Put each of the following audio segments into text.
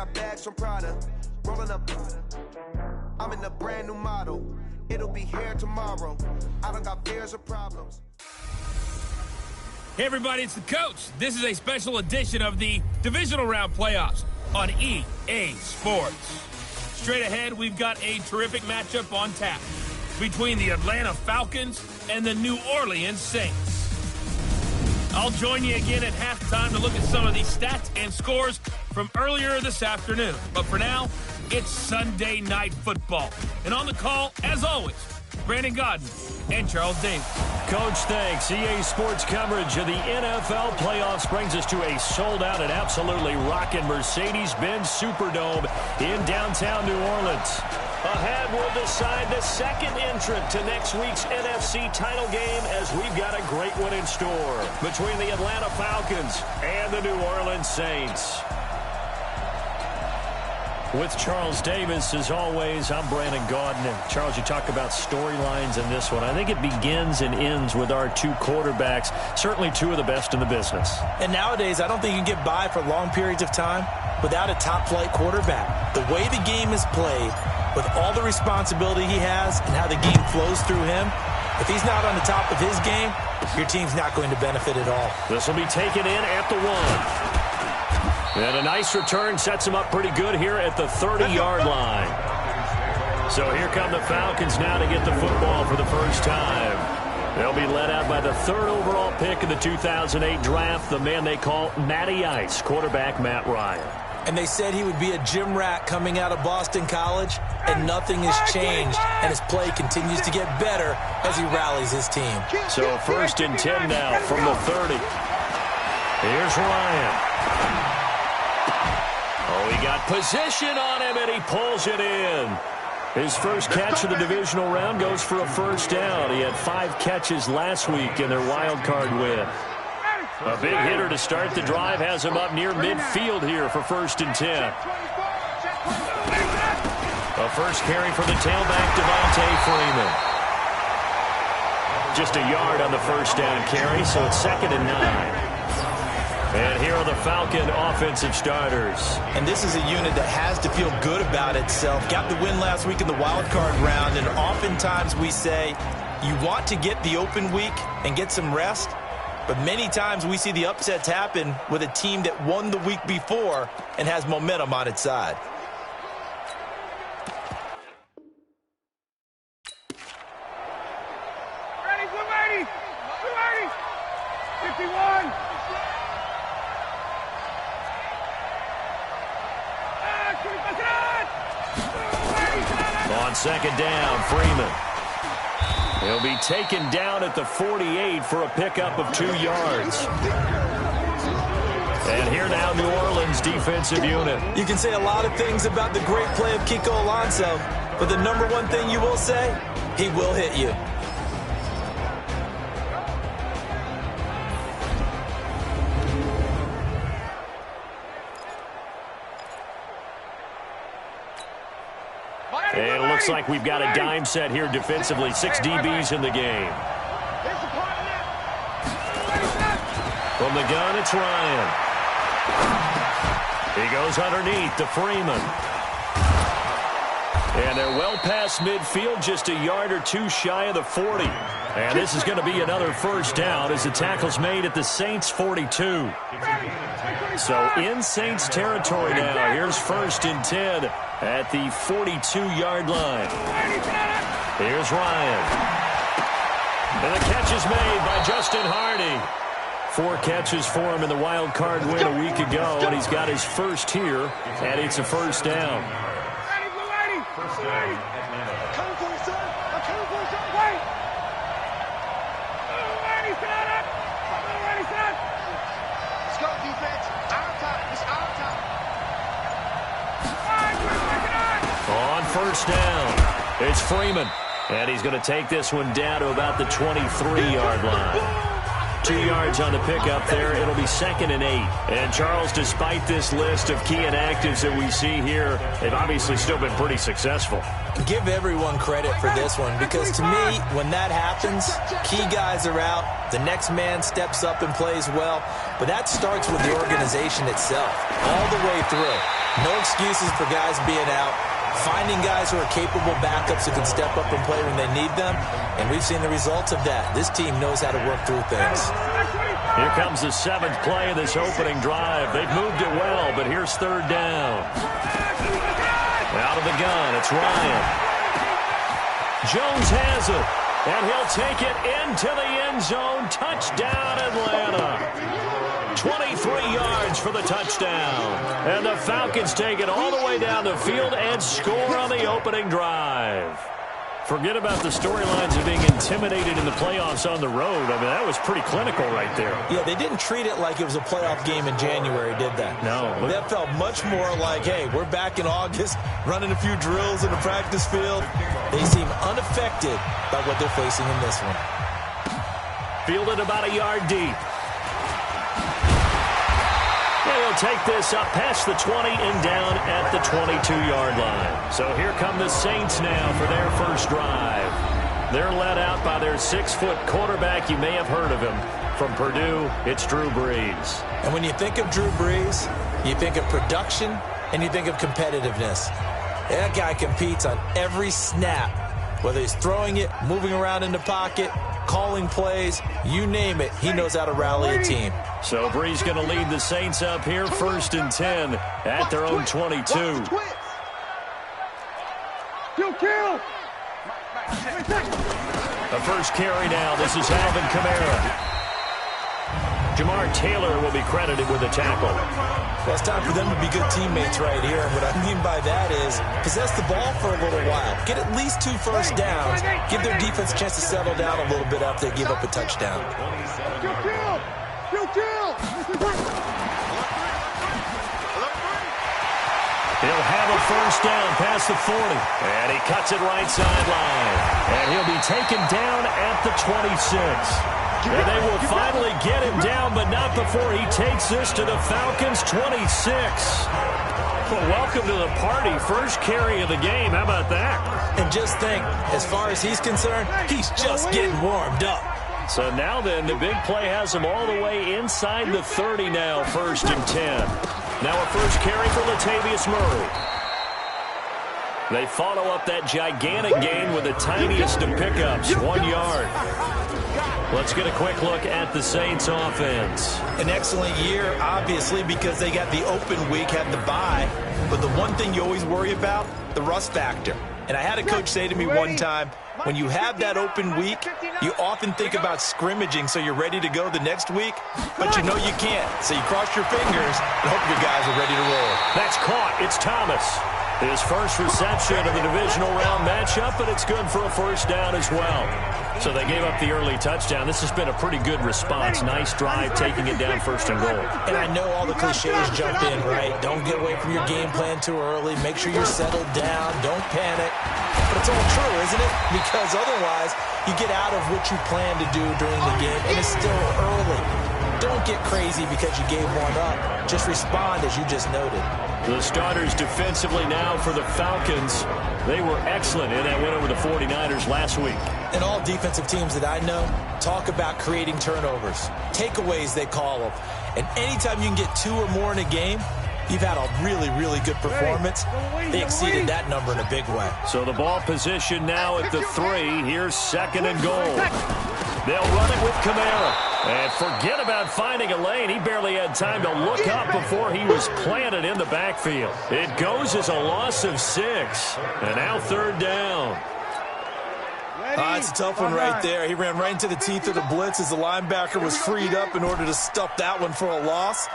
got bags from Prada. Rolling up. I'm in a brand new model. It'll be here tomorrow. I don't got fears or problems. Hey everybody, it's the coach. This is a special edition of the Divisional Round Playoffs on EA Sports. Straight ahead, we've got a terrific matchup on tap between the Atlanta Falcons and the New Orleans Saints. I'll join you again at halftime to look at some of these stats and scores from earlier this afternoon. But for now, it's Sunday Night Football. And on the call, as always, Brandon Godden and Charles Davis. Coach, thanks. EA Sports coverage of the NFL playoffs brings us to a sold-out and absolutely rocking Mercedes-Benz Superdome in downtown New Orleans. Ahead, we'll decide the second entrant to next week's NFC title game as we've got a great one in store between the Atlanta Falcons and the New Orleans Saints. With Charles Davis, as always, I'm Brandon Gaudin. And Charles, you talk about storylines in this one. I think it begins and ends with our two quarterbacks, certainly two of the best in the business. And nowadays, I don't think you can get by for long periods of time without a top-flight quarterback. The way the game is played, with all the responsibility he has and how the game flows through him, if he's not on the top of his game, your team's not going to benefit at all. This will be taken in at the 1. And a nice return sets him up pretty good here at the 30-yard line. So here come the Falcons now to get the football for the first time. They'll be led out by the third overall pick in the 2008 draft, the man they call Matty Ice, quarterback Matt Ryan. And they said he would be a gym rat coming out of Boston College, and nothing has changed, and his play continues to get better as he rallies his team. So first and 10 now from the 30. Here's Ryan. Oh, he got position on him, and he pulls it in. His first catch of the divisional round goes for a first down. He had 5 catches last week in their wild card win. A big hitter to start the drive has him up near midfield here for first and 10. A first carry for the tailback, Devontae Freeman. Just a yard on the first down carry, so it's 2nd and 9. And here are the Falcon offensive starters. And this is a unit that has to feel good about itself. Got the win last week in the wild card round, and oftentimes we say you want to get the open week and get some rest, but many times we see the upsets happen with a team that won the week before and has momentum on its side. Ready, we're ready. 51. On 2nd down, Freeman. He'll be taken down at the 48 for a pickup of 2 yards. And here now, New Orleans defensive unit. You can say a lot of things about the great play of Kiko Alonso, but the number one thing you will say, he will hit you. And it looks like we've got a dime set here defensively. 6 DBs in the game. From the gun, it's Ryan. He goes underneath to Freeman. And they're well past midfield, just a yard or 2 shy of the 40. And this is going to be another first down as the tackle's made at the Saints 42. So in Saints territory now. Here's 1st and 10 at the 42-yard line. Here's Ryan. And the catch is made by Justin Hardy. 4 catches for him in the wild card win a week ago, and he's got his first here, and it's a first down. On first down, it's Freeman. And he's going to take this one down to about the 23-yard line. 2 yards on the pickup there. It'll be 2nd and 8. And, Charles, despite this list of key inactives that we see here, they've obviously still been pretty successful. Give everyone credit for this one, because to me, when that happens, key guys are out, the next man steps up and plays well, but that starts with the organization itself, all the way through. No excuses for guys being out, finding guys who are capable backups who can step up and play when they need them, and we've seen the results of that. This team knows how to work through things. Here comes the 7th play of this opening drive. They've moved it well, but here's 3rd down. Out of the gun, it's Ryan. Jones has it, and he'll take it into the end zone. Touchdown, Atlanta. 23 yards for the touchdown. And the Falcons take it all the way down the field and score on the opening drive. Forget about the storylines of being intimidated in the playoffs on the road. I mean, that was pretty clinical right there. Yeah, they didn't treat it like it was a playoff game in January, did they? No. That felt much more like, hey, we're back in August, running a few drills in the practice field. They seem unaffected by what they're facing in this one. Fielded about a yard deep. He'll take this up past the 20 and down at the 22-yard line. So here come the Saints now for their first drive. They're led out by their 6-foot quarterback. You may have heard of him. From Purdue, it's Drew Brees. And when you think of Drew Brees, you think of production and you think of competitiveness. That guy competes on every snap, whether he's throwing it, moving around in the pocket, calling plays, you name it, he knows how to rally a team. So Brees going to lead the Saints up here, 1st and 10 at their own 22. The first carry now. This is Alvin Kamara. Jamar Taylor will be credited with a tackle. Well, it's time for them to be good teammates right here. And what I mean by that is possess the ball for a little while. Get at least 2 first downs. Give their defense a chance to settle down a little bit after they give up a touchdown. He'll have a first down past the 40. And he cuts it right sideline. And he'll be taken down at the 26. And they will finally get him down, but not before he takes this to the Falcons' 26. Well, welcome to the party. First carry of the game. How about that? And just think, as far as he's concerned, he's just getting warmed up. So now then, the big play has him all the way inside the 30 now, 1st and 10. Now a first carry for Latavius Murray. They follow up that gigantic gain with the tiniest of pickups, 1 yard. Let's get a quick look at the Saints offense. An excellent year, obviously, because they got the open week, had the bye. But the one thing you always worry about, the rust factor. And I had a coach say to me one time, when you have that open week, you often think about scrimmaging so you're ready to go the next week, but you know you can't. So you cross your fingers and hope your guys are ready to roll. That's caught. It's Thomas. His first reception of the divisional round matchup, but it's good for a first down as well. So they gave up the early touchdown. This has been a pretty good response. Nice drive, taking it down 1st and goal. And I know all the cliches jump in, right? Don't get away from your game plan too early. Make sure you're settled down. Don't panic. But it's all true, isn't it? Because otherwise, you get out of what you plan to do during the game, and it's still early. Don't get crazy because you gave one up. Just respond as you just noted. The starters defensively now for the Falcons. They were excellent in that win over the 49ers last week. And all defensive teams that I know talk about creating turnovers. Takeaways, they call them. And anytime you can get 2 or more in a game, you've had a really, really good performance. They exceeded that number in a big way. So the ball position now at the 3. Here's 2nd and goal. They'll run it with Kamara. And forget about finding a lane. He barely had time to look up before he was planted in the backfield. It goes as a loss of 6. And now 3rd down. It's a tough one right there. He ran right into the teeth of the blitz as the linebacker was freed up in order to stuff that one for a loss.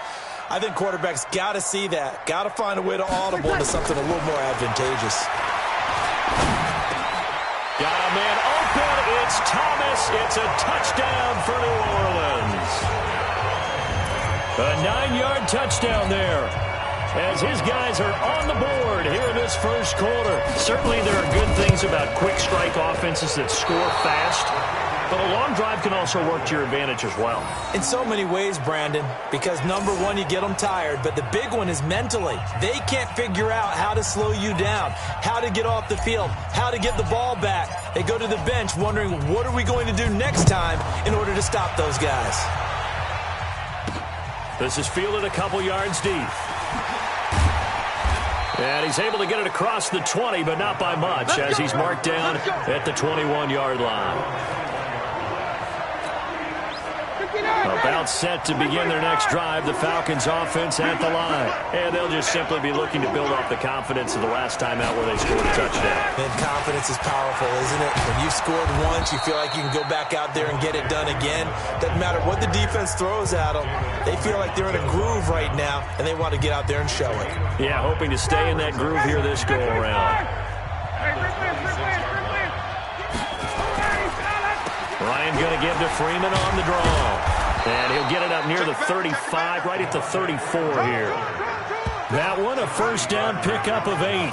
I think quarterbacks got to see that. Got to find a way to audible into something a little more advantageous. Got a man open. It's Thomas. It's a touchdown for New Orleans. A 9-yard touchdown there, as his guys are on the board here in this first quarter. Certainly there are good things about quick strike offenses that score fast. But a long drive can also work to your advantage as well. In so many ways, Brandon, because number one, you get them tired, but the big one is mentally. They can't figure out how to slow you down, how to get off the field, how to get the ball back. They go to the bench wondering, what are we going to do next time in order to stop those guys? This is fielded a couple yards deep. And he's able to get it across the 20, but not by much, as he's marked down at the 21-yard line. About set to begin their next drive, the Falcons offense at the line. And they'll just simply be looking to build off the confidence of the last time out where they scored a touchdown. And confidence is powerful, isn't it? When you've scored once, you feel like you can go back out there and get it done again. Doesn't matter what the defense throws at them. They feel like they're in a groove right now, and they want to get out there and show it. Yeah, hoping to stay in that groove here this go-around. Ryan going to give to Freeman on the draw. And he'll get it up near the 35, right at the 34 here. That one, a first down pickup of 8.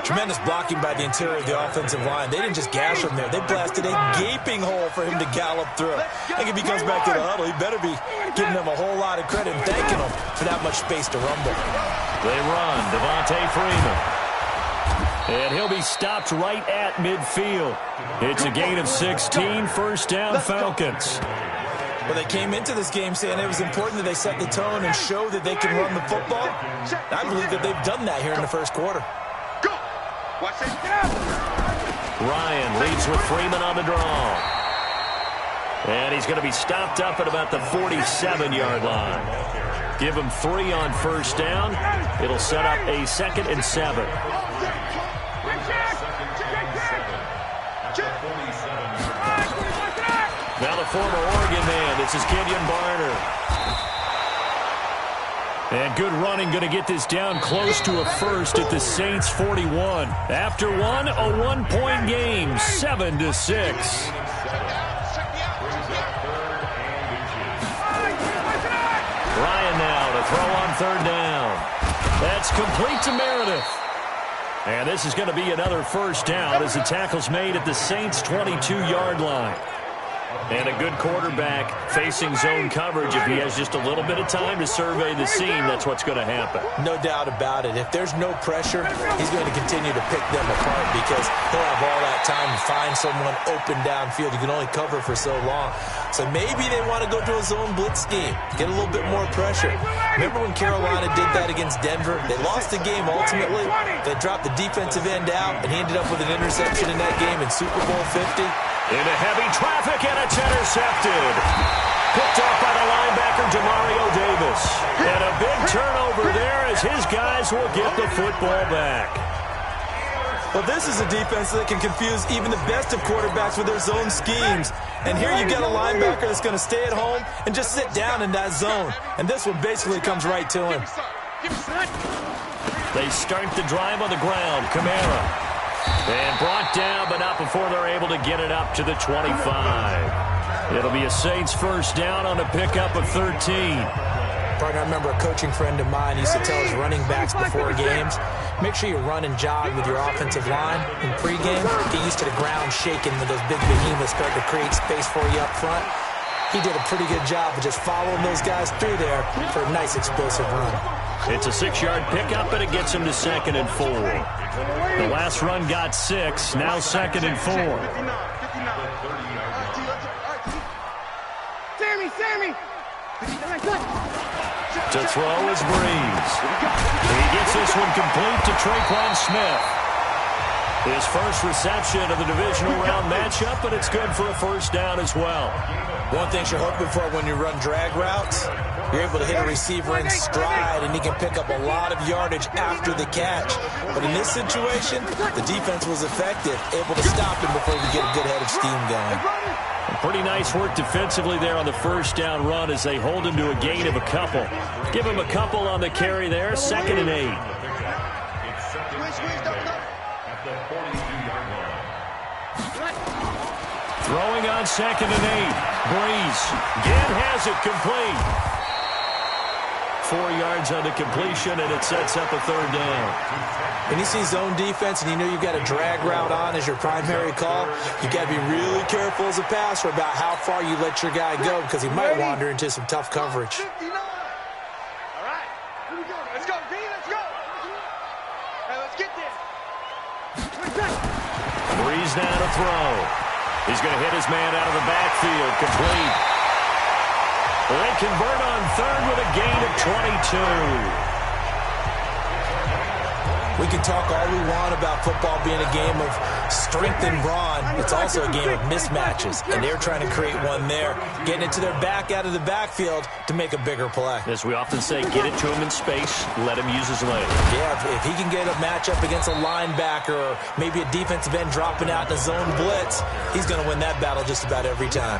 Tremendous blocking by the interior of the offensive line. They didn't just gash him there. They blasted a gaping hole for him to gallop through. I think if he comes back to the huddle, he better be giving them a whole lot of credit and thanking them for that much space to rumble. They run, Devontae Freeman. And he'll be stopped right at midfield. It's a gain of 16, first down Falcons. Well, they came into this game saying it was important that they set the tone and show that they can run the football. I believe that they've done that here in the first quarter. Go! Watch it. Ryan leads with Freeman on the draw. And he's going to be stopped up at about the 47-yard line. Give him 3 on first down. It'll set up a 2nd and 7. Now the former Oregon man, this is Kenyon Barner. And good running, going to get this down close to a first at the Saints 41. After one, a 1-point game, 7-6. Ryan now to throw on third down. That's complete to Meredith. And this is going to be another first down as the tackle's made at the Saints 22-yard line. And a good quarterback facing zone coverage. If he has just a little bit of time to survey the scene, that's what's going to happen. No doubt about it. If there's no pressure, he's going to continue to pick them apart because he'll have all that time to find someone open downfield. You can only cover for so long. So maybe they want to go to a zone blitz scheme, get a little bit more pressure. Remember when Carolina did that against Denver? They lost the game ultimately. They dropped the defensive end out, and he ended up with an interception in that game in Super Bowl 50. Into heavy traffic, and it's intercepted. Picked off by the linebacker, Demario Davis. And a big turnover there as his guys will get the football back. Well, this is a defense that can confuse even the best of quarterbacks with their zone schemes. And here you get a linebacker that's going to stay at home and just sit down in that zone. And this one basically comes right to him. They start the drive on the ground. Kamara. And brought down, but not before they're able to get it up to the 25. It'll be a Saints first down on a pickup of 13. Partner, I remember a coaching friend of mine used to tell his running backs before games, make sure you run and jog with your offensive line in pregame. Get used to the ground shaking when those big behemoths start to create space for you up front. He did a pretty good job of just following those guys through there for a nice explosive run. It's a 6-yard pickup, and it gets him to 2nd and 4. The last run got 6, now 2nd and 4. Sammy! To throw is Breeze. He gets this one complete to Traquan Smith. His first reception of the divisional round matchup, but it's good for a first down as well. One thing you're hoping for when you run drag routes, you're able to hit a receiver in stride, and he can pick up a lot of yardage after the catch. But in this situation, the defense was effective, able to stop him before he could get a good head of steam going. Pretty nice work defensively there on the first down run as they hold him to a gain of a couple. Give him a couple on the carry there, 2nd and 8. Throwing on 2nd and 8. Breeze again has it complete. 4 yards on the completion, and it sets up a third down. When you see zone defense and you know you've got a drag route on as your primary call, you've got to be really careful as a passer about how far you let your guy go because he might wander into some tough coverage. Breeze now to throw. He's going to hit his man out of the backfield. Complete. They convert on third with a gain of 22. We can talk all we want about football being a game of strength and brawn. It's also a game of mismatches, and they're trying to create one there, getting it to their back out of the backfield to make a bigger play. As we often say, get it to him in space, let him use his legs. Yeah, if he can get a matchup against a linebacker or maybe a defensive end dropping out in a zone blitz, he's going to win that battle just about every time.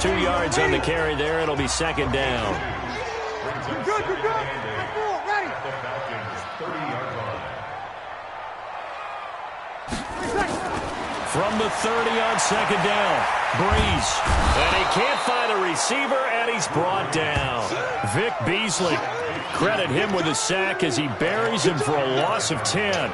2 yards on the carry there. It'll be second down. Good. Ready. From the 30 on second down, Breeze. And he can't find a receiver, and he's brought down. Vic Beasley. Credit him with a sack as he buries him for a loss of 10.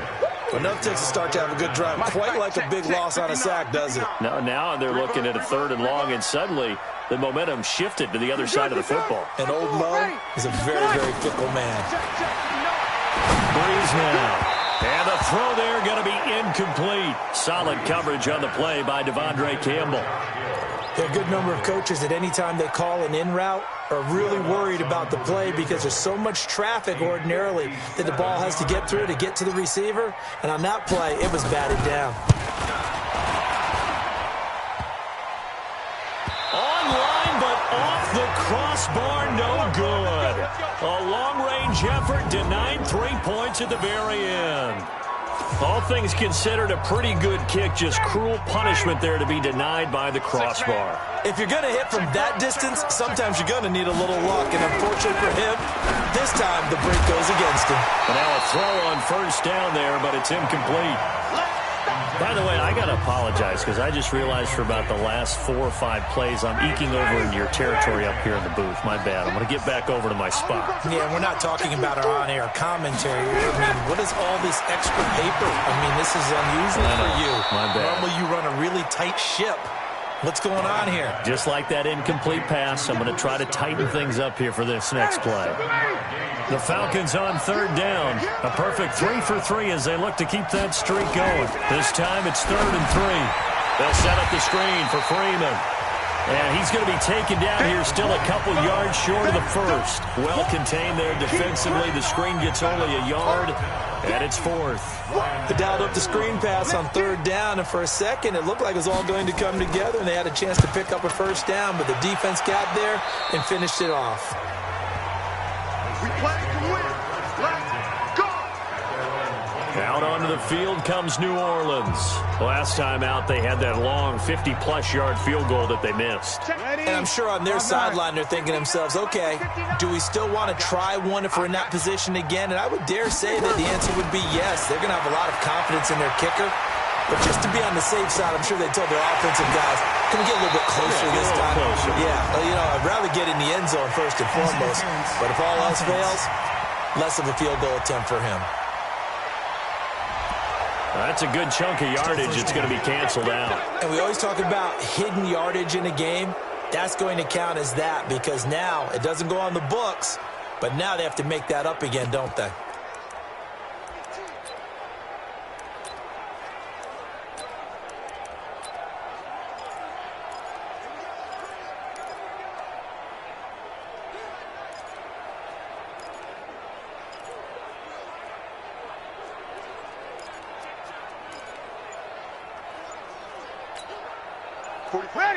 But enough takes a start to have a good drive. Quite like a big loss on a sack, does it? Now they're looking at a third and long, and suddenly the momentum shifted to the other side of the football. And old Mo is a very, very fickle man. Breeze now. And the throw there going to be incomplete. Solid coverage on the play by Devondre Campbell. There are a good number of coaches that any time they call an in route are really worried about the play because there's so much traffic ordinarily that the ball has to get through to get to the receiver. And on that play, it was batted down. Online, but off the crossbar, no good. A long-range effort denied 3 points at the very end. All things considered, a pretty good kick, just cruel punishment there to be denied by the crossbar. If you're going to hit from that distance, sometimes you're going to need a little luck. And unfortunately for him, this time the break goes against him. But now a throw on first down there, but it's incomplete. By the way, I got to apologize because I just realized for about the last 4 or 5 plays I'm eking over into your territory up here in the booth. My bad. I'm going to get back over to my spot. Yeah, we're not talking about our on-air commentary. I mean, what is all this extra paper? I mean, this is unusual for you. My bad. Normally you run a really tight ship. What's going on here? Just like that incomplete pass, I'm going to try to tighten things up here for this next play. The Falcons on third down. A perfect 3 for 3 as they look to keep that streak going. This time it's 3rd and 3. They'll set up the screen for Freeman. And he's going to be taken down here still a couple yards short of the first. Well contained there defensively. The screen gets only a yard, and it's 4th. They dialed up the screen pass on 3rd down, and for a second it looked like it was all going to come together, and they had a chance to pick up a first down, but the defense got there and finished it off. We play to win. Let's go. Out onto the field comes New Orleans. Last time out, they had that long 50-plus yard field goal that they missed. And I'm sure on their sideline they're thinking to themselves, okay, do we still want to try one if we're in that position again? And I would dare say that the answer would be yes. They're going to have a lot of confidence in their kicker. But just to be on the safe side, I'm sure they told their offensive guys, can we get a little bit closer this time? Closer. Yeah, well, you know, I'd rather get in the end zone first and foremost. But if all else fails, less of a field goal attempt for him. That's a good chunk of yardage. It's going to be canceled out. And we always talk about hidden yardage in a game. That's going to count as that because now it doesn't go on the books, but now they have to make that up again, don't they?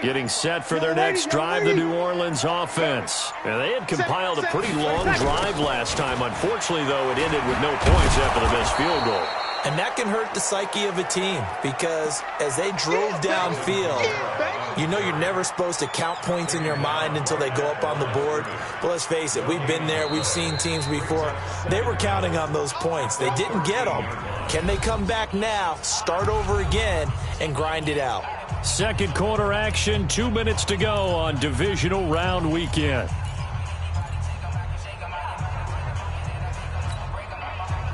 Getting set for their next drive, the New Orleans offense. And they had compiled a pretty long drive last time. Unfortunately, though, it ended with no points after the missed field goal. And that can hurt the psyche of a team because as they drove downfield, you know you're never supposed to count points in your mind until they go up on the board. But let's face it, we've been there. We've seen teams before. They were counting on those points. They didn't get them. Can they come back now, start over again, and grind it out? Second quarter action, 2 minutes to go on divisional round weekend.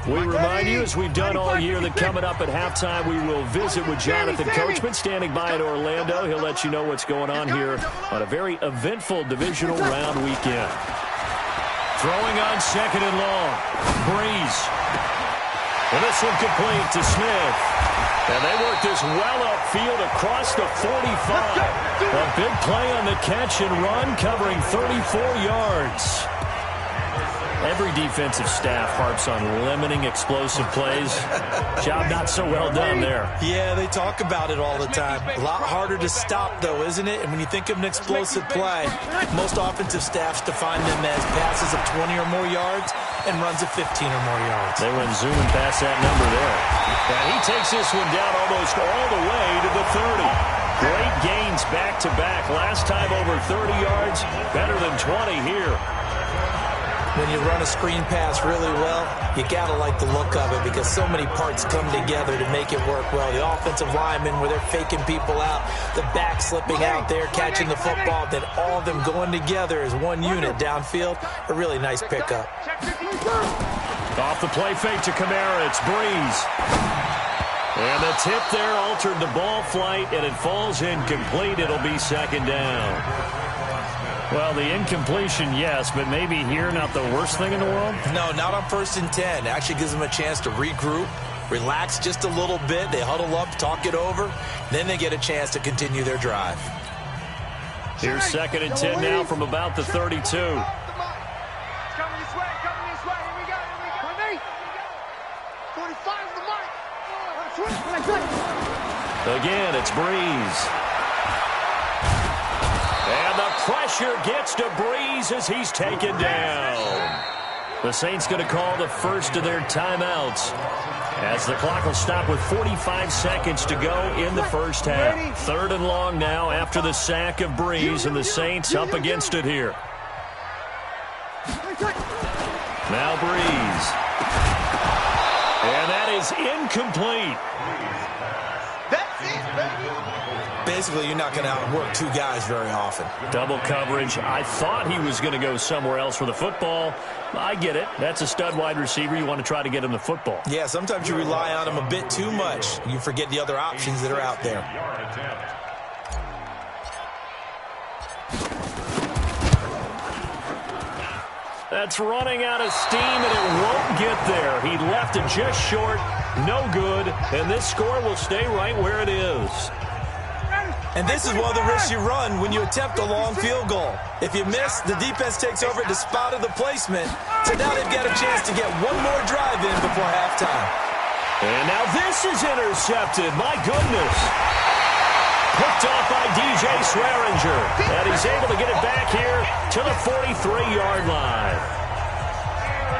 We remind you, as we've done all year, that coming up at halftime, we will visit with Jonathan Coachman standing by in Orlando. He'll let you know what's going on here on a very eventful divisional round weekend. Throwing on second and long. Breeze. And this one complete to Smith. And they work this well upfield across the 45. A big play on the catch and run, covering 34 yards. Every defensive staff harps on limiting explosive plays. Job not so well done there. Yeah, they talk about it all the time. A lot harder to stop, though, isn't it? And when you think of an explosive play, most offensive staffs define them as passes of 20 or more yards and runs of 15 or more yards. They went zooming past that number there. And he takes this one down almost all the way to the 30. Great gains back-to-back. Last time over 30 yards, better than 20 here. When you run a screen pass really well, you got to like the look of it because so many parts come together to make it work well. The offensive linemen, where they're faking people out, the back slipping out there, catching the football, then all of them going together as one unit downfield. A really nice pickup. Off the play fake to Kamara, it's Breeze. And the tip there altered the ball flight, and it falls incomplete. It'll be second down. Well, the incompletion, yes, but maybe here not the worst thing in the world? No, not on 1st and 10. It actually gives them a chance to regroup, relax just a little bit. They huddle up, talk it over. Then they get a chance to continue their drive. Here's 2nd and 10 now from about the 32. Coming this way, coming this way. Here we go, here we go. 45 the mark. Again, it's Breeze. And the pressure gets to Breeze as he's taken down. The Saints going to call the first of their timeouts as the clock will stop with 45 seconds to go in the first half. 3rd and long now after the sack of Breeze, and the Saints up against it here. Now Breeze. And that is incomplete. That's it, baby. Basically, you're not going to outwork two guys very often. Double coverage. I thought he was going to go somewhere else with the football. I get it. That's a stud wide receiver. You want to try to get him the football. Yeah, sometimes you rely on him a bit too much. You forget the other options that are out there. That's running out of steam, and it won't get there. He left it just short. No good. And this score will stay right where it is. And this is one of the risks you run when you attempt a long field goal. If you miss, the defense takes over at the spot of the placement. So now they've got a chance to get one more drive in before halftime. And now this is intercepted. My goodness. Picked off by DJ Swearinger. And he's able to get it back here to the 43-yard line.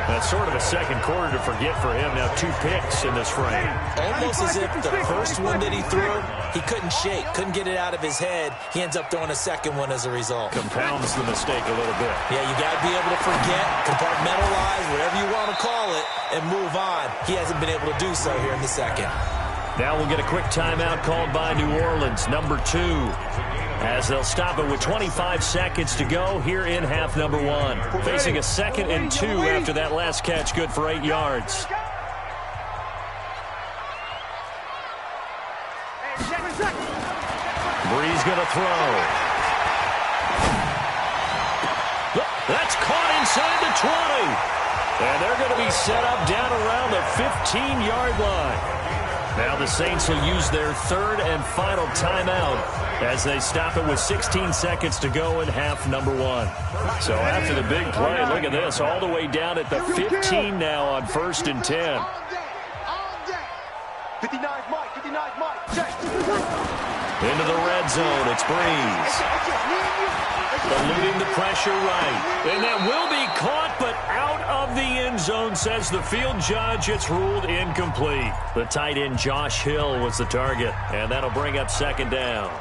That's sort of a second quarter to forget for him. Now 2 picks in this frame. Almost as if the first one that he threw, he couldn't shake, couldn't get it out of his head. He ends up throwing a second one as a result. Compounds the mistake a little bit. Yeah, you got to be able to forget, compartmentalize, whatever you want to call it, and move on. He hasn't been able to do so here in the second. Now we'll get a quick timeout called by New Orleans, number 2. As they'll stop it with 25 seconds to go here in half number 1. Facing a 2nd and 2 after that last catch, good for 8 yards. Breeze going to throw. That's caught inside the 20. And they're going to be set up down around the 15-yard line. Now the Saints will use their 3rd and final timeout as they stop it with 16 seconds to go in half number 1. So after the big play, look at this, all the way down at the 15 now on 1st and 10. All day. 59 Mike, 59 Mike. Check. Into the red zone, it's Breeze. Eluding the pressure right. And that will be caught, but out of the end zone, says the field judge. It's ruled incomplete. The tight end, Josh Hill, was the target, and that'll bring up 2nd down.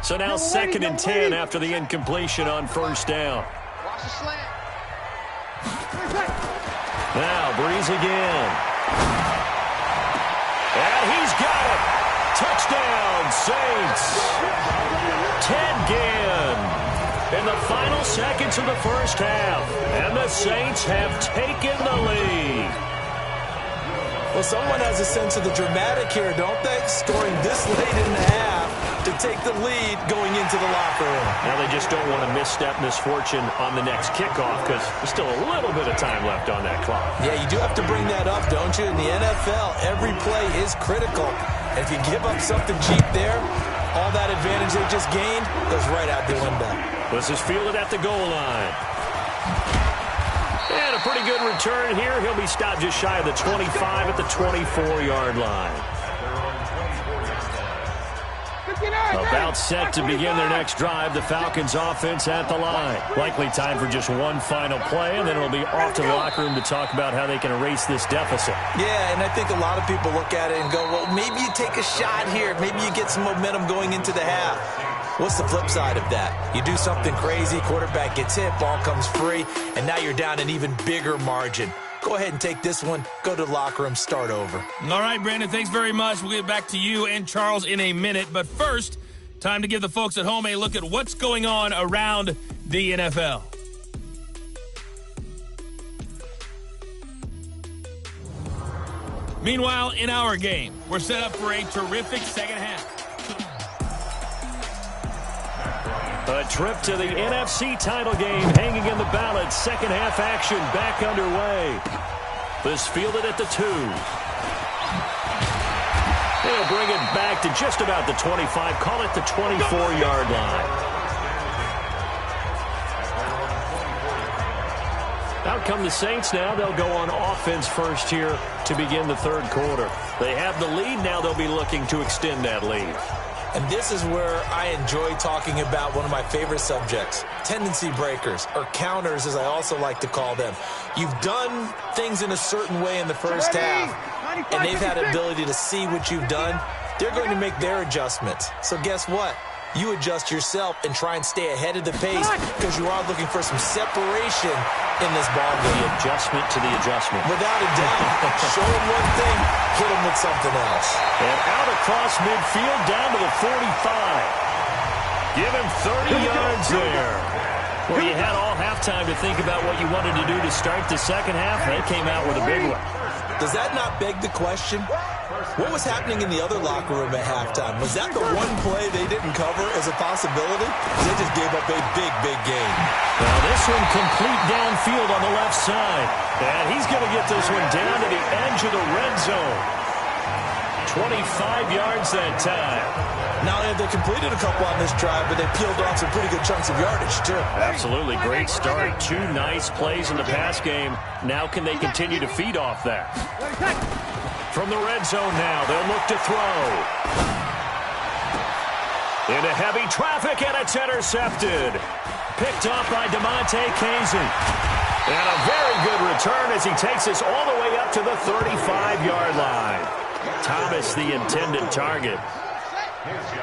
So now 2nd and 10 after the incompletion on 1st down. Watch the slant. Now Breeze again. And he's got it. Touchdown, Saints. Ted Ginn. in the final seconds of the first half. And the Saints have taken the lead. Well, someone has a sense of the dramatic here, don't they? Scoring this late in the half to take the lead going into the locker room. Now they just don't want to misstep misfortune on the next kickoff because there's still a little bit of time left on that clock. Yeah, you do have to bring that up, don't you? In the NFL, every play is critical. And if you give up something cheap there, all that advantage they just gained goes right out the window. This is fielded at the goal line. And a pretty good return here. He'll be stopped just shy of the 25 at the 24-yard line. About set to begin their next drive. The Falcons offense at the line. Likely time for just one final play, and then it'll be off to the locker room to talk about how they can erase this deficit. Yeah, and I think a lot of people look at it and go, well, maybe you take a shot here. Maybe you get some momentum going into the half. What's the flip side of that? You do something crazy, quarterback gets hit, ball comes free, and now you're down an even bigger margin. Go ahead and take this one, go to the locker room, start over. All right, Brandon, thanks very much. We'll get back to you and Charles in a minute. But first, time to give the folks at home a look at what's going on around the NFL. Meanwhile, in our game, we're set up for a terrific second half. A trip to the NFC title game hanging in the balance. Second half action back underway. This fielded at the 2. They'll bring it back to just about the 25. Call it the 24-yard line. Out come the Saints now. They'll go on offense first here to begin the third quarter. They have the lead. Now they'll be looking to extend that lead. And this is where I enjoy talking about one of my favorite subjects, tendency breakers, or counters as I also like to call them. You've done things in a certain way in the first half, and they've had an ability to see what you've done. They're going to make their adjustments. So guess what? You adjust yourself and try and stay ahead of the pace because you are looking for some separation in this ball game. The adjustment to the adjustment. Without a doubt. Show them one thing, hit them with something else. And out across midfield down to the 45. Give him 30 yards there. Well, you had all halftime to think about what you wanted to do to start the second half. They came out with a big one. Does that not beg the question? What was happening in the other locker room at halftime? Was that the one play they didn't cover as a possibility? They just gave up a big, big game. Now this one complete downfield on the left side. And he's going to get this one down to the edge of the red zone. 25 yards that time. Not only have they completed a couple on this drive, but they peeled off some pretty good chunks of yardage, too. Absolutely. Great start. 2 nice plays in the pass game. Now can they continue to feed off that? From the red zone now, they'll look to throw. Into heavy traffic, and it's intercepted. Picked off by DeMonte Casey. And a very good return as he takes us all the way up to the 35-yard line. Thomas, the intended target.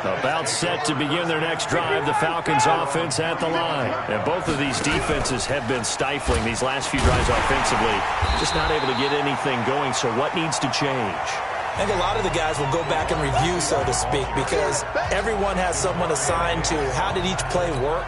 About set to begin their next drive, the Falcons offense at the line. And both of these defenses have been stifling these last few drives offensively. Just not able to get anything going, so what needs to change? I think a lot of the guys will go back and review, so to speak, because everyone has someone assigned to how did each play work.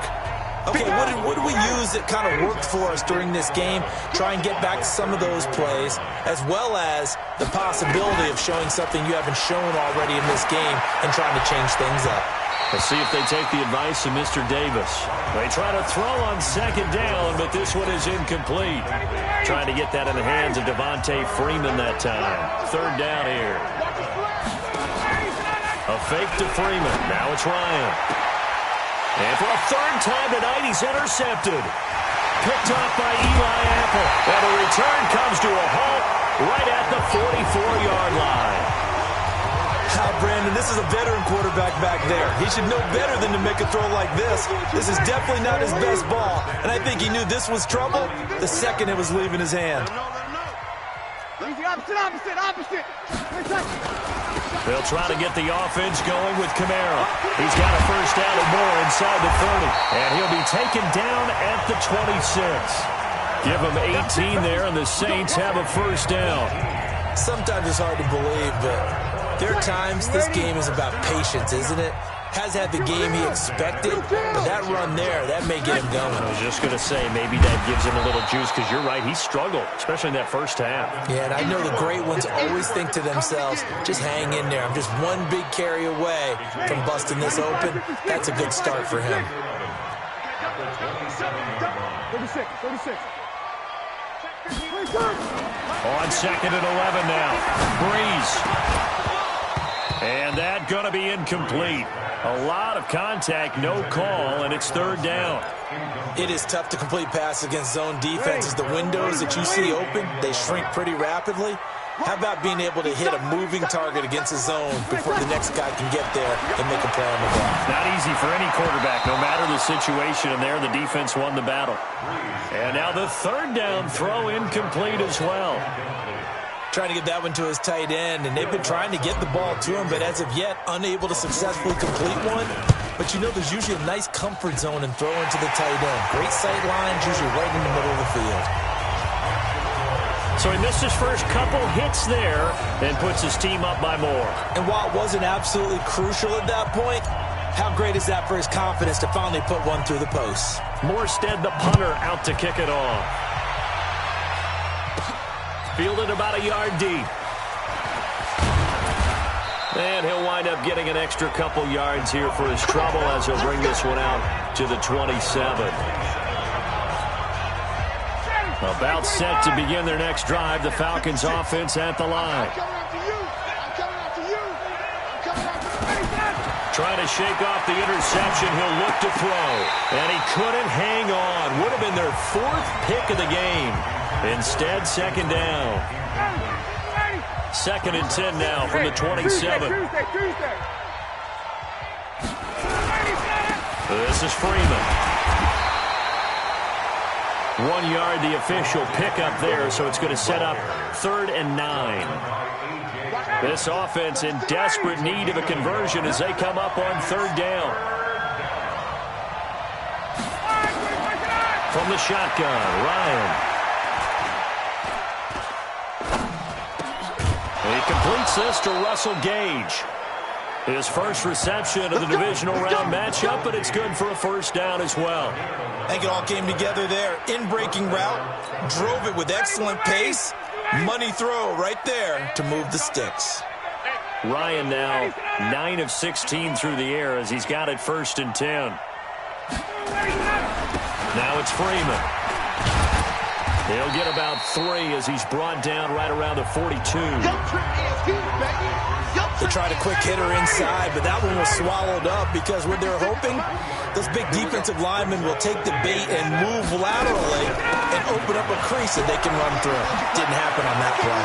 Okay, what did we use that kind of worked for us during this game? Try and get back to some of those plays, as well as the possibility of showing something you haven't shown already in this game and trying to change things up. Let's see if they take the advice of Mr. Davis. They try to throw on second down, but this one is incomplete. Trying to get that in the hands of Devontae Freeman that time. Third down here. A fake to Freeman. Now it's Ryan. And for a third time tonight, he's intercepted. Picked off by Eli Apple. And the return comes to a halt right at the 44-yard line. Brandon, this is a veteran quarterback back there. He should know better than to make a throw like this. This is definitely not his best ball. And I think he knew this was trouble the second it was leaving his hand. Opposite. They'll try to get the offense going with Kamara. He's got a first down and more inside the 30. And he'll be taken down at the 26. Give him 18 there, and the Saints have a first down. Sometimes it's hard to believe, but there are times this game is about patience, isn't it? Has had the game he expected, but that run there, that may get him going. I was just going to say, maybe that gives him a little juice, because you're right, he struggled, especially in that first half. Yeah, and I know the great ones always think to themselves, just hang in there. I'm just one big carry away from busting this open. That's a good start for him. 36. On 2nd and 11 now. Breeze. And that going to be incomplete. A lot of contact, no call, and it's 3rd down. It is tough to complete passes against zone defenses. The windows that you see open, they shrink pretty rapidly. How about being able to hit a moving target against a zone before the next guy can get there and make a play on the ball? Not easy for any quarterback, no matter the situation, and there the defense won the battle. And now the 3rd down throw incomplete as well. Trying to get that one to his tight end, and they've been trying to get the ball to him, but as of yet, unable to successfully complete one. But you know there's usually a nice comfort zone and throw into the tight end. Great sight lines, usually right in the middle of the field. So he missed his first couple hits there and puts his team up by more. And while it wasn't absolutely crucial at that point, how great is that for his confidence to finally put one through the post? Morstead, the punter, out to kick it off. Fielded about a yard deep. And he'll wind up getting an extra couple yards here for his trouble as he'll bring this one out to the 27. About set to begin their next drive. The Falcons offense at the line. Trying to shake off the interception. He'll look to throw. And he couldn't hang on. Would have been their 4th pick of the game. Instead, 2nd down. 2nd and 10 now from the 27. This is Freeman. 1 yard, the official pickup there, so it's going to set up 3rd and 9. This offense in desperate need of a conversion as they come up on 3rd down. From the shotgun, Ryan. He completes this to Russell Gage. His first reception of the divisional round matchup, but it's good for a 1st down as well. I think it all came together there. In-breaking route, drove it with excellent pace. Money throw right there to move the sticks. Ryan now 9 of 16 through the air as he's got it 1st and 10. Now it's Freeman. He'll get about 3 as he's brought down right around the 42. They tried a quick hitter inside, but that one was swallowed up because what they're hoping, those big defensive linemen will take the bait and move laterally and open up a crease that they can run through. Didn't happen on that play.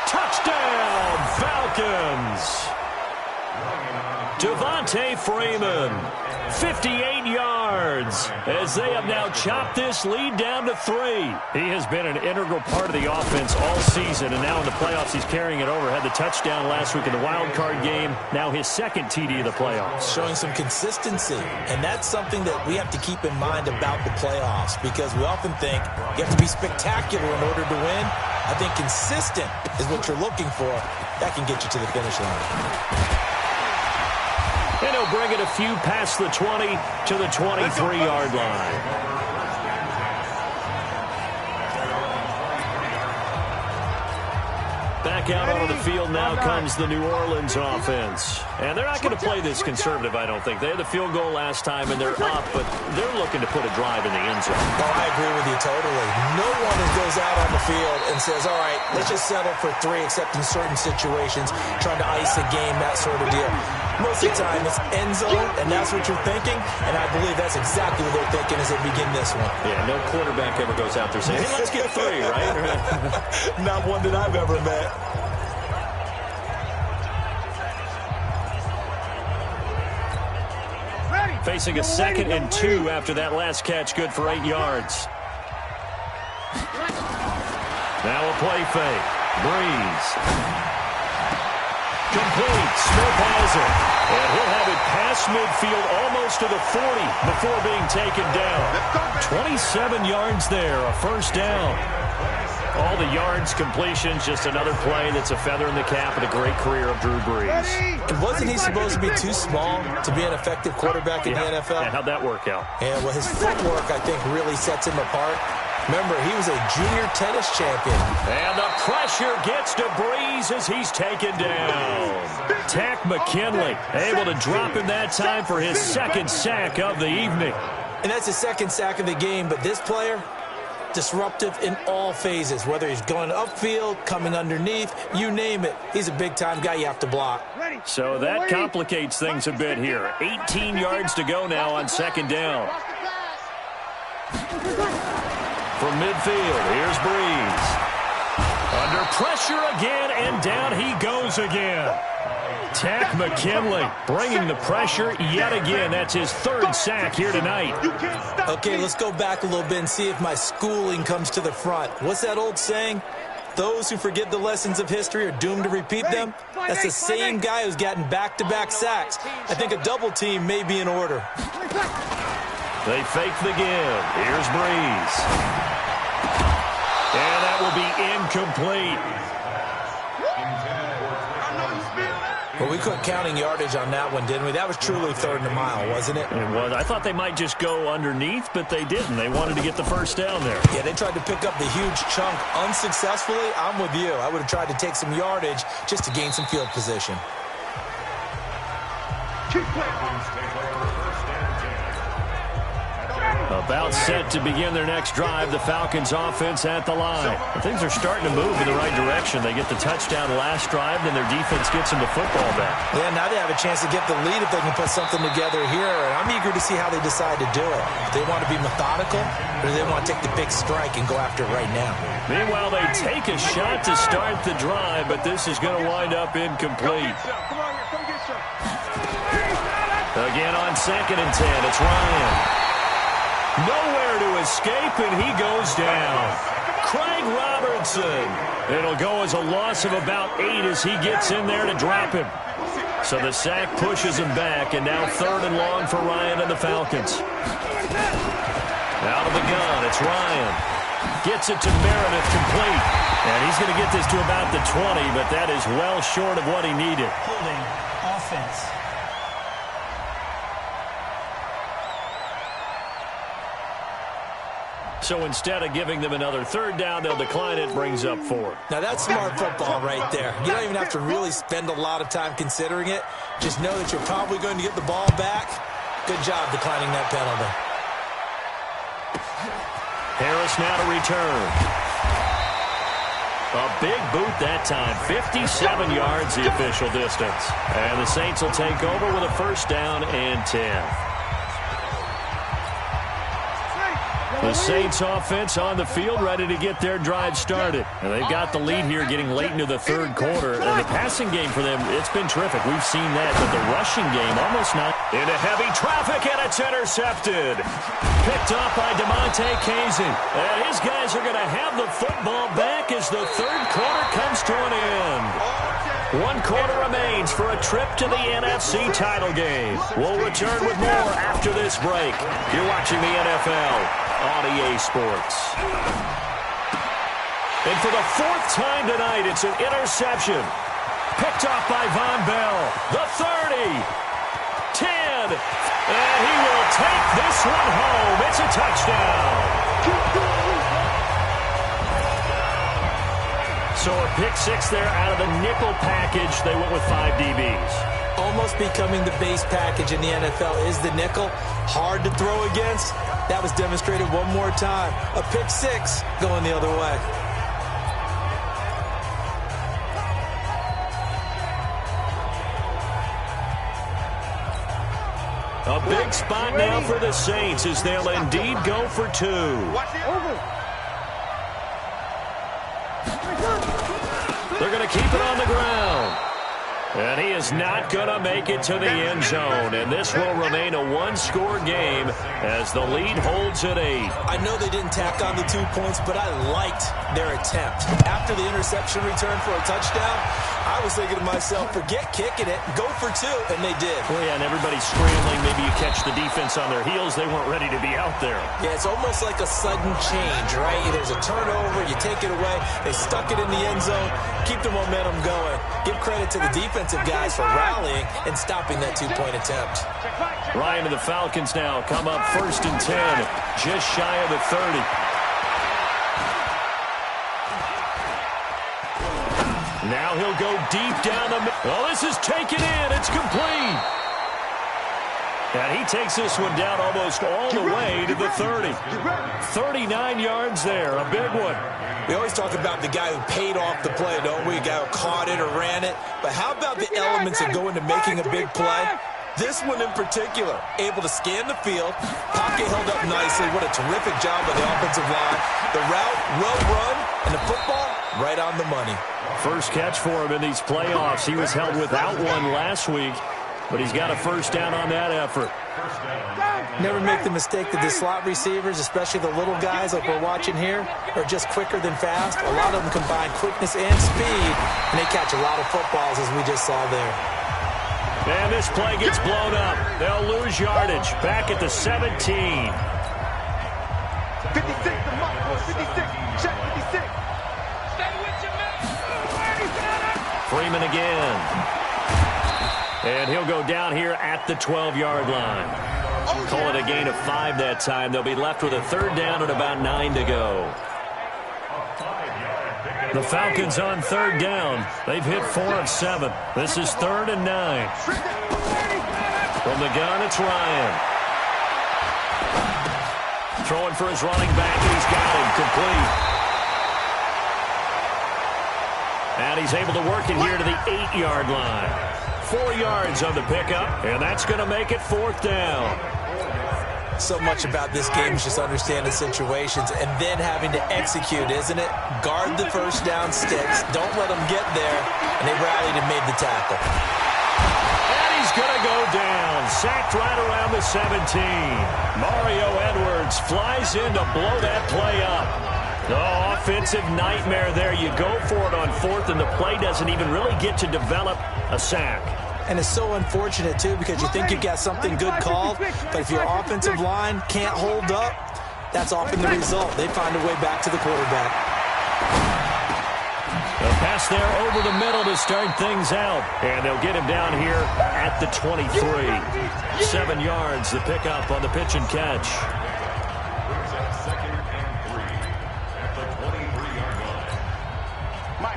Touchdown, Falcons. Devontae Freeman, 58 yards as they have now chopped this lead down to 3. He has been an integral part of the offense all season, and now in the playoffs he's carrying it over. Had the touchdown last week in the wild card game. Now his 2nd TD of the playoffs. Showing some consistency, and that's something that we have to keep in mind about the playoffs because we often think you have to be spectacular in order to win. I think consistent is what you're looking for. That can get you to the finish line. And he'll bring it a few past the 20 to the 23-yard line. Back out onto the field now comes the New Orleans offense. And they're not going to play this conservative, I don't think. They had the field goal last time, and they're up, but they're looking to put a drive in the end zone. Oh, I agree with you totally. No one goes out on the field and says, all right, let's just settle for 3, except in certain situations, trying to ice a game, that sort of deal. Most of the time, it's end zone, and that's what you're thinking, and I believe that's exactly what they're thinking as they begin this one. Yeah, no quarterback ever goes out there saying, hey, let's get 3, right? Not one that I've ever met. Facing a 2nd and 2 after that last catch, good for 8 yards. Now a play fake. Breeze. Complete. Smith has it. And he'll have it past midfield almost to the 40 before being taken down. 27 yards there, a 1st down. All the yards, completions, just another play that's a feather in the cap of the great career of Drew Brees. And wasn't he supposed to be too small to be an effective quarterback in the NFL? Yeah, how'd that work out? Yeah, well, his footwork, I think, really sets him apart. Remember, he was a junior tennis champion. And the pressure gets to Brees as he's taken down. Tack McKinley able to drop him that time for his second sack of the evening. And that's his second sack of the game, but this player, disruptive in all phases, whether he's going upfield, coming underneath, you name it. He's a big-time guy you have to block. So that complicates things a bit here. 18 yards to go now on second down. From midfield, here's Brees. Under pressure again, and down he goes again. Tack McKinley bringing the pressure yet again. That's his third sack here tonight. Okay, let's go back a little bit and see if my schooling comes to the front. What's that old saying? Those who forget the lessons of history are doomed to repeat them. That's the same guy who's gotten back-to-back sacks. I think a double team may be in order. They fake the give. Here's Brees. And that will be incomplete. Well, we quit counting yardage on that one, didn't we? That was truly third and a mile, wasn't it? It was. I thought they might just go underneath, but they didn't. They wanted to get the first down there. Yeah, they tried to pick up the huge chunk unsuccessfully. I'm with you. I would have tried to take some yardage just to gain some field position. About set to begin their next drive, the Falcons offense at the line. Things are starting to move in the right direction. They get the touchdown last drive, then their defense gets them the football back. Yeah, now they have a chance to get the lead if they can put something together here, and I'm eager to see how they decide to do it. Do they want to be methodical, or do they want to take the big strike and go after it right now? Meanwhile, they take a shot to start the drive, but this is going to wind up incomplete. Again on 2nd and 10, it's Ryan. Nowhere to escape, and he goes down. Craig Robertson. It'll go as a loss of about 8 as he gets in there to drop him. So the sack pushes him back, and now 3rd and long for Ryan and the Falcons. Out of the gun, it's Ryan. Gets it to Meredith, complete. And he's going to get this to about the 20, but that is well short of what he needed. Holding offense. So instead of giving them another 3rd down, they'll decline it, brings up 4. Now that's smart football right there. You don't even have to really spend a lot of time considering it. Just know that you're probably going to get the ball back. Good job declining that penalty. Harris now to return. A big boot that time. 57 yards the official distance. And the Saints will take over with a 1st down and 10. The Saints offense on the field ready to get their drive started. And they've got the lead here getting late into the 3rd quarter. And the passing game for them, it's been terrific. We've seen that, but the rushing game almost not. Into heavy traffic, and it's intercepted. Picked off by DeMonte Kazin. And his guys are going to have the football back as the 3rd quarter comes to an end. 1 quarter remains for a trip to the NFC title game. We'll return with more after this break. You're watching the NFL on EA Sports. And for the 4th time tonight, it's an interception. Picked off by Von Bell. The 30. 10. And he will take this one home. It's a touchdown. So a pick 6 there out of the nickel package. They went with 5 DBs. Almost becoming the base package in the NFL is the nickel. Hard to throw against. That was demonstrated one more time. A pick 6 going the other way. A big spot now for the Saints as they'll indeed go for 2. They're going to keep it on the ground. And he is not going to make it to the end zone. And this will remain a one-score game as the lead holds at 8. I know they didn't tack on the 2 points, but I liked their attempt. After the interception return for a touchdown, I was thinking to myself, forget kicking it, go for 2, and they did. Well, yeah, and everybody's scrambling. Maybe you catch the defense on their heels. They weren't ready to be out there. Yeah, it's almost like a sudden change, right? There's a turnover, you take it away, they stuck it in the end zone, keep the momentum going. Give credit to the defensive guys for rallying and stopping that 2-point attempt. Ryan and the Falcons now come up 1st and 10, just shy of the 30. Now he'll go deep down the middle. Oh, this is taken in. It's complete. And he takes this one down almost all the way to the 30. 39 yards there, a big one. We always talk about the guy who paid off the play, don't we? A guy who caught it or ran it. But how about the elements that go into making a big play? This one in particular, able to scan the field, pocket held up nicely. What a terrific job by the offensive line. The route, well run, and the football, right on the money. First catch for him in these playoffs. He was held without one last week, but he's got a first down on that effort. Never make the mistake that the slot receivers, especially the little guys like we're watching here, are just quicker than fast. A lot of them combine quickness and speed, and they catch a lot of footballs, as we just saw there. And this play gets blown up. They'll lose yardage. Back at the 17. 56 to Marco, 56. Check 56. Stay with your man. Freeman again. And he'll go down here at the 12-yard line. Call it a gain of 5 that time. They'll be left with a 3rd down and about 9 to go. The Falcons on 3rd down. They've hit 4 of 7. This is 3rd and 9. From the gun, it's Ryan. Throwing for his running back, and he's got him complete. And he's able to work it here to the 8-yard line. 4 yards on the pickup, and that's going to make it 4th down. So much about this game is just understanding situations and then having to execute, isn't it? Guard the first down sticks. Don't let them get there. And they rallied and made the tackle. And he's going to go down. Sacked right around the 17. Mario Edwards flies in to blow that play up. Oh, offensive nightmare there. You go for it on 4th, and the play doesn't even really get to develop a sack. And it's so unfortunate, too, because you think you've got something good called, but if your offensive line can't hold up, that's often the result. They find a way back to the quarterback. A pass there over the middle to start things out. And they'll get him down here at the 23. 7 yards, the pickup on the pitch and catch.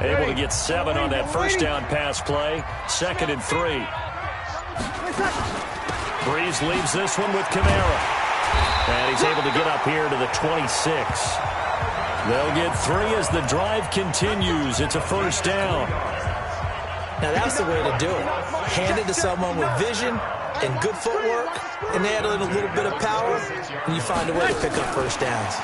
Able to get 7 on that first down pass play. 2nd and 3. Breeze leaves this one with Kamara. And he's able to get up here to the 26. They'll get 3 as the drive continues. It's a first down. Now that's the way to do it. Hand it to someone with vision and good footwork, and add in a little bit of power, and you find a way to pick up first downs.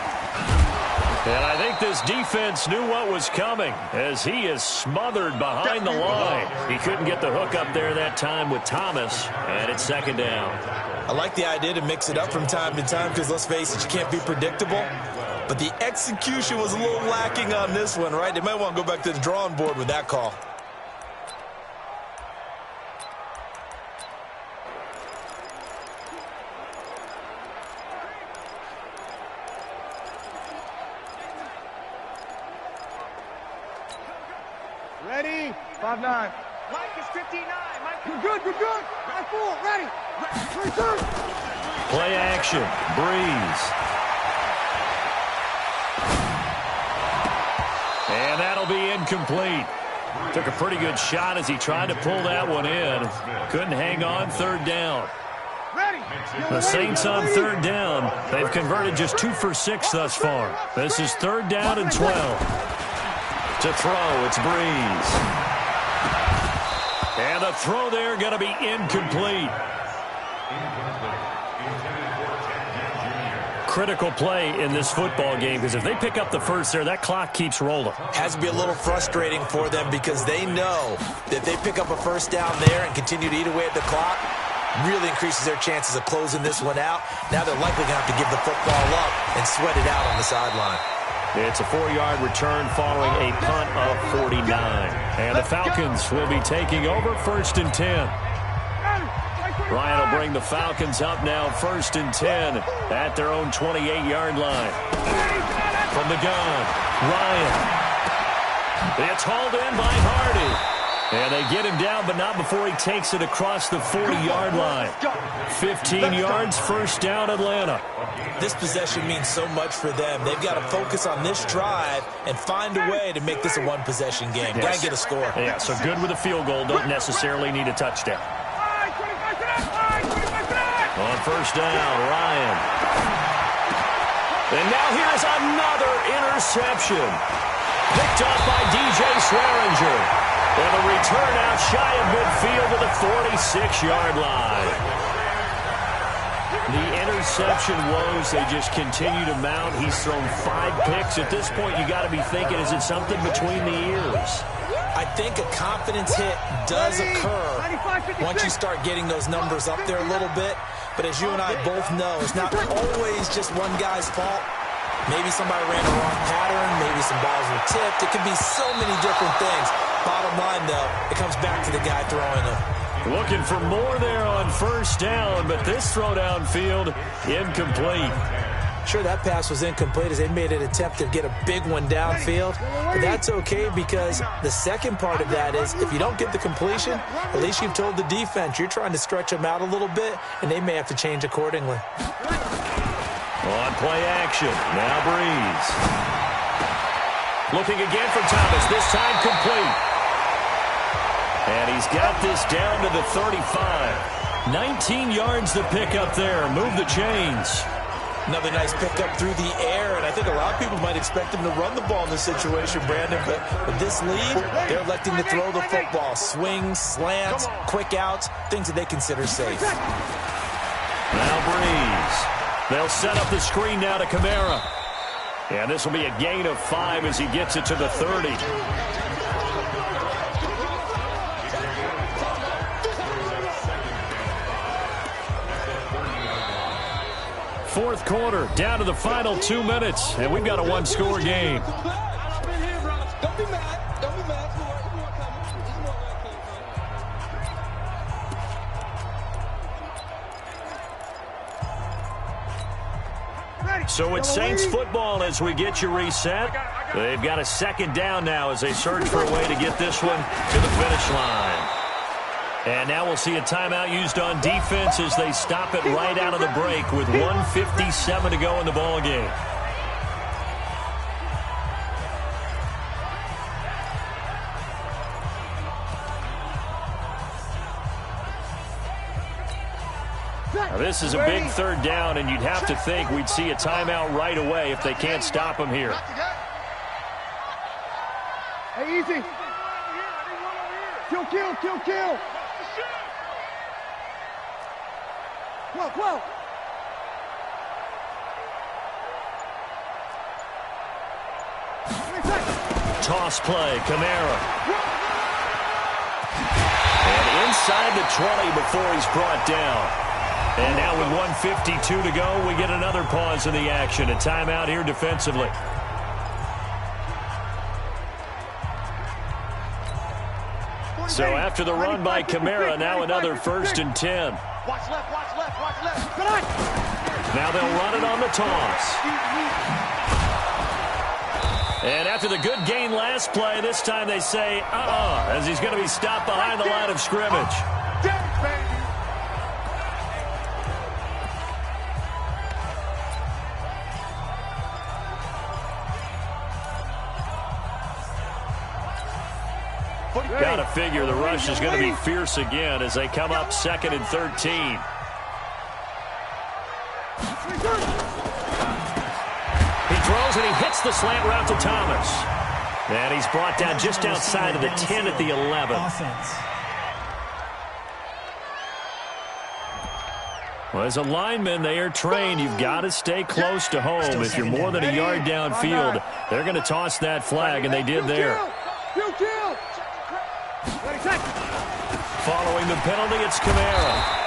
And I think this defense knew what was coming as he is smothered behind the line. He couldn't get the hook up there that time with Thomas, and it's 2nd down. I like the idea to mix it up from time to time because, let's face it, you can't be predictable. But the execution was a little lacking on this one, right? They might want to go back to the drawing board with that call. Ready? 5-9. Mike is 59. Mike, you're good. You're good. 5-4. Ready. 3-2. Play action. Breeze. And that'll be incomplete. Took a pretty good shot as he tried to pull that one in. Couldn't hang on. 3rd down. The Saints on 3rd down. They've converted just 2 for 6 thus far. This is 3rd down and 12. To throw, it's Breeze. And the throw there going to be incomplete. critical play in this football game because if they pick up the first there, that clock keeps rolling. Has to be a little frustrating for them because they know that they pick up a first down there and continue to eat away at the clock, really increases their chances of closing this one out. Now they're likely going to have to give the football up and sweat it out on the sideline. It's a 4-yard return following a punt of 49. And the Falcons will be taking over 1st and 10. Ryan will bring the Falcons up now 1st and 10 at their own 28-yard line. From the gun, Ryan. It's hauled in by Hardy. And they get him down, but not before he takes it across the 40-yard line. 15 yards, first down, Atlanta. This possession means so much for them. They've got to focus on this drive and find a way to make this a one-possession game. Got to get a score. Yeah, so good with a field goal. Don't necessarily need a touchdown. On first down, Ryan. And now here's another interception. Picked up by DJ Swearinger. And a return out shy of midfield to the 46-yard line. The interception woes, they just continue to mount. He's thrown 5 picks. At this point, you got to be thinking, is it something between the ears? I think a confidence hit does occur once you start getting those numbers up there a little bit. But as you and I both know, it's not always just one guy's fault. Maybe somebody ran a wrong pattern. Maybe some balls were tipped. It could be so many different things. Bottom line, though, it comes back to the guy throwing them. Looking for more there on first down, but this throw downfield incomplete. Sure, that pass was incomplete as they made an attempt to get a big one downfield. But that's okay because the second part of that is if you don't get the completion, at least you've told the defense you're trying to stretch them out a little bit, and they may have to change accordingly. On play action, now Breeze. Looking again for Thomas, this time complete. And he's got this down to the 35. 19 yards to pick up there. Move the chains. Another nice pickup through the air, and I think a lot of people might expect him to run the ball in this situation, Brandon, but with this lead, they're electing to throw the football. Swings, slants, quick outs, things that they consider safe. Now Breeze. They'll set up the screen now to Kamara. And this will be a gain of 5 as he gets it to the 30. Fourth quarter, down to the final 2 minutes, and we've got a one-score game. Don't be mad. Don't be mad. So it's Saints football as we get you reset. They've got a second down now as they search for a way to get this one to the finish line. And now we'll see a timeout used on defense as they stop it right out of the break with 1:57 to go in the ball game. Now this is a big third down, and you'd have to think we'd see a timeout right away if they can't stop him here. Hey, easy. Kill. 12. Toss play, Kamara. And inside the 20 before he's brought down. And now with 1:52 to go, we get another pause in the action. A timeout here defensively. So after the run by Kamara, now another 1st and 10. Watch left. Now they'll run it on the toss. And after the good gain last play, this time they say, as he's going to be stopped behind the line of scrimmage. Got to figure the rush is going to be fierce again as they come up 2nd and 13. He throws and he hits the slant route to Thomas. And he's brought down just outside of the 10 at the 11. Well, as a lineman, they are trained. You've got to stay close to home. If you're more than a yard downfield, they're going to toss that flag, and they did there. Following the penalty, it's Kamara.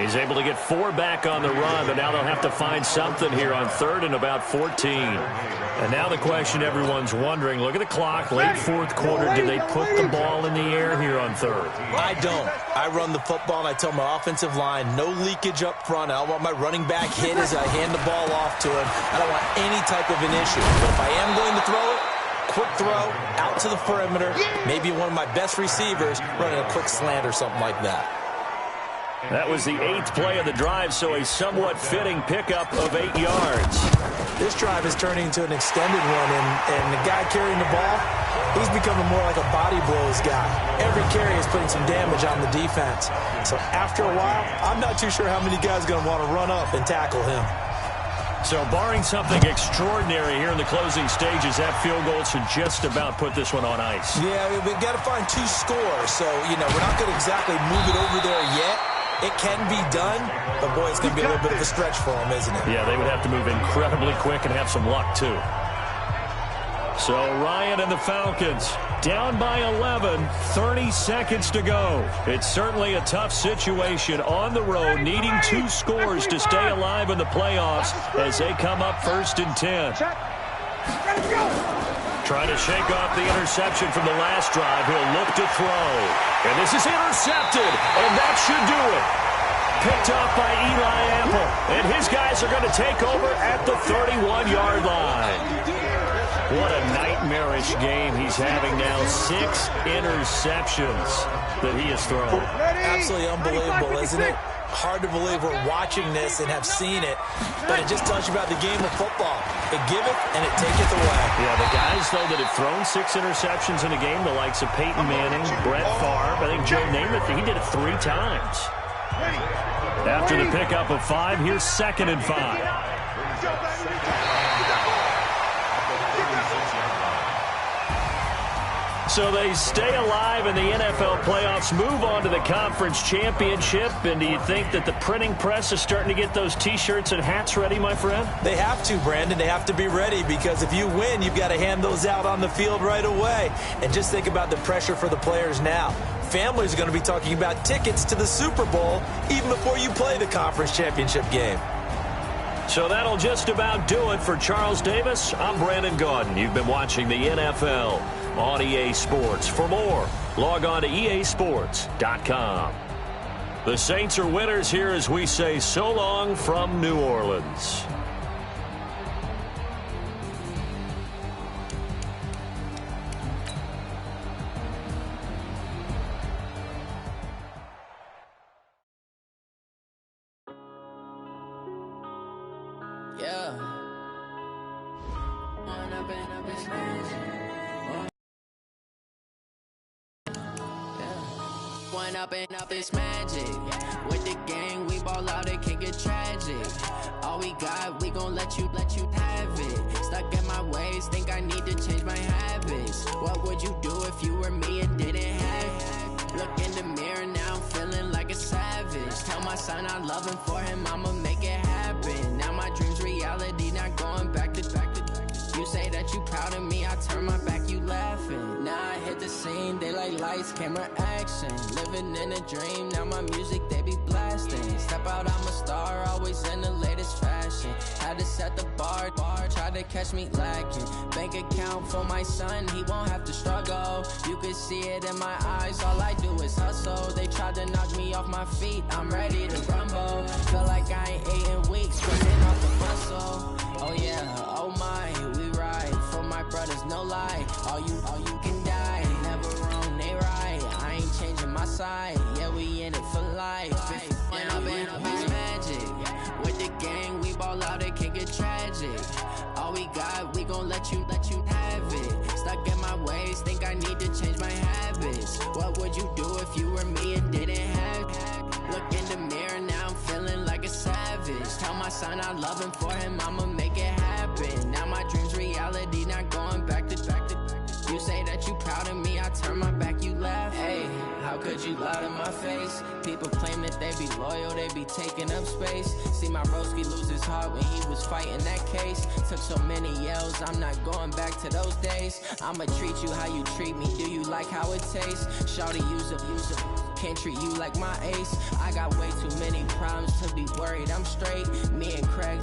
He's able to get 4 back on the run, but now they'll have to find something here on 3rd and about 14. And now the question everyone's wondering, look at the clock, late 4th quarter, do they put the ball in the air here on 3rd? I don't. I run the football, and I tell my offensive line, no leakage up front. I don't want my running back hit as I hand the ball off to him. I don't want any type of an issue. But if I am going to throw it, quick throw, out to the perimeter, maybe one of my best receivers running a quick slant or something like that. That was the 8th play of the drive, so a somewhat fitting pickup of 8 yards. This drive is turning into an extended one, and the guy carrying the ball, he's becoming more like a body blows guy. Every carry is putting some damage on the defense. So after a while, I'm not too sure how many guys are going to want to run up and tackle him. So barring something extraordinary here in the closing stages, that field goal should just about put this one on ice. Yeah, we've got to find 2 scores. So, we're not going to exactly move it over there yet. It can be done, but, boy, it's going to be a little bit of a stretch for them, isn't it? Yeah, they would have to move incredibly quick and have some luck, too. So Ryan and the Falcons down by 11, 30 seconds to go. It's certainly a tough situation on the road, needing 2 scores to stay alive in the playoffs as they come up 1st and 10. Trying to shake off the interception from the last drive. He'll look to throw. And this is intercepted, and that should do it. Picked off by Eli Apple. And his guys are going to take over at the 31-yard line. What a nightmarish game he's having now. 6 interceptions that he has thrown. Absolutely unbelievable, isn't it? Hard to believe we're watching this and have seen it, but it just tells you about the game of football. It giveth and it taketh away. Yeah, the guys, though, that have thrown 6 interceptions in a game, the likes of Peyton Manning, Brett Favre, I think Joe Namath, he did it 3 times. After the pickup of 5, here's 2nd and 5. So they stay alive in the NFL playoffs, move on to the conference championship. And do you think that the printing press is starting to get those T-shirts and hats ready, my friend? They have to, Brandon. They have to be ready because if you win, you've got to hand those out on the field right away. And just think about the pressure for the players now. Families are going to be talking about tickets to the Super Bowl even before you play the conference championship game. So that'll just about do it for Charles Davis. I'm Brandon Gaudin. You've been watching the NFL on EA Sports. For more, log on to easports.com. The Saints are winners here as we say so long from New Orleans. Yeah. One up and up is magic. With the gang, we ball out, it can get tragic. All we got, we gon' let you have it. Stuck in my ways, think I need to change my habits. What would you do if you were me and didn't have it? Look in the mirror, now I'm feeling like a savage. Tell my son I love him, for him I'ma make it happen. Now my dream's reality, not going back to. You say that you proud of me, I turn my back, you laughing. Now I hit the scene, they like lights, camera, action. Living in a dream, now my music, they be blasting. Step out, I'm a star, always in the latest fashion. Had to set the bar, try to catch me lacking. Bank account for my son, he won't have to struggle. You can see it in my eyes, all I do is hustle. They tried to knock me off my feet, I'm ready to rumble. Feel like I ain't ate in weeks, screaming off the muscle. Oh yeah, oh my, we ride for my brothers, no lie. All you can die, never wrong, they right. I ain't changing my side, yeah, we in it for life. When I've been up is magic. With the gang, we ball out, it can get tragic. All we got, we gon' let you have it. Stuck in my ways, think I need to change my habits. What would you do if you were me and didn't have it? Look in the mirror, now I'm feeling like a savage. Tell my son I love him, for him I'ma make it happen. Now my dream's reality, not going back to. You say that you proud of me, I turn my back, you laugh. Hey, how could you lie to my face? face. People claim that they be loyal, they be taking up space. See my broski lose his heart when he was fighting that case. Took so many yells, I'm not going back to those days. I'ma treat you how you treat me, do you like how it tastes? Shawty, use up, can't treat you like my ace. I got way too many problems to be worried, I'm straight. Me and Craig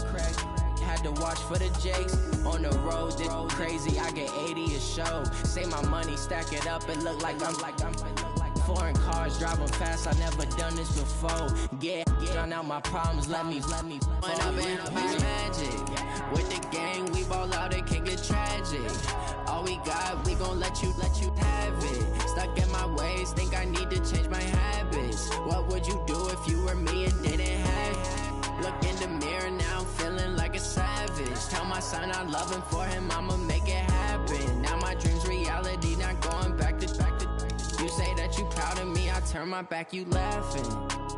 had to watch for the Jakes. On the road, this crazy, I get 80 a show. Say my money, stack it up, it look like I'm foreign cars, driving fast, I never done this before. Drown out my problems, let me When I'm in magic, with the gang, we ball out, it can get tragic. All we got, we gon' let you have it. Stuck in my ways, think I need to change my habits. What would you do if you were me and didn't have it? Look in the mirror, now I'm feeling like a savage. Tell my son I love him, for him I'ma make it happen. Now my dream's reality, not going back to. You say that you proud of me, I turn my back, you laughing.